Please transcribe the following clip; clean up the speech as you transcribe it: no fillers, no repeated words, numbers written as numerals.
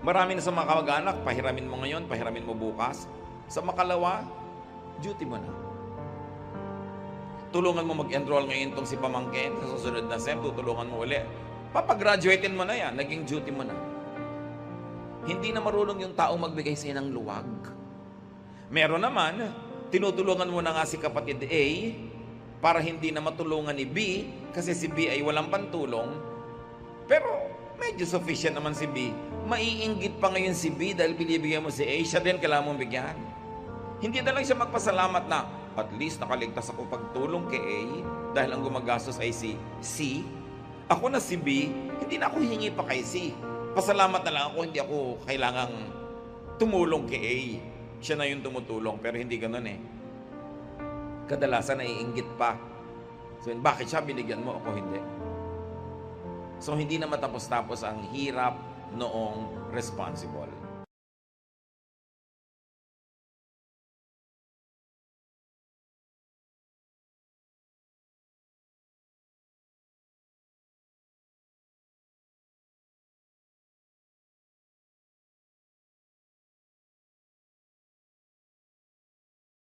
Marami na sa mga kamag-anak, pahiramin mo ngayon, pahiramin mo bukas. Sa makalawa, duty mo na. Tulungan mo mag-enroll ngayon itong si pamangkin, sa susunod na SEM, tutulungan mo uli. Papagraduatein mo na yan, naging duty mo na. Hindi na marunong yung taong magbigay sa'yo ng luwag. Meron naman, tinutulungan mo na nga si kapatid A para hindi na matulungan ni B kasi si B ay walang pantulong. Pero medyo sufficient naman si B. Maiinggit pa ngayon si B dahil binibigyan mo si A, siya din kailangan mong bigyan. Hindi na lang siya magpasalamat na at least nakaligtas ako pagtulong kay A dahil ang gumagastos ay si C. Ako na si B, hindi na ako hingi pa kay C. Pasalamat na lang ako, hindi ako kailangang tumulong kay A. Siya na yung tumutulong, pero hindi ganun eh. Kadalasan naiinggit pa. So, bakit siya binigyan mo, ako hindi? So, hindi na matapos-tapos ang hirap noong responsible.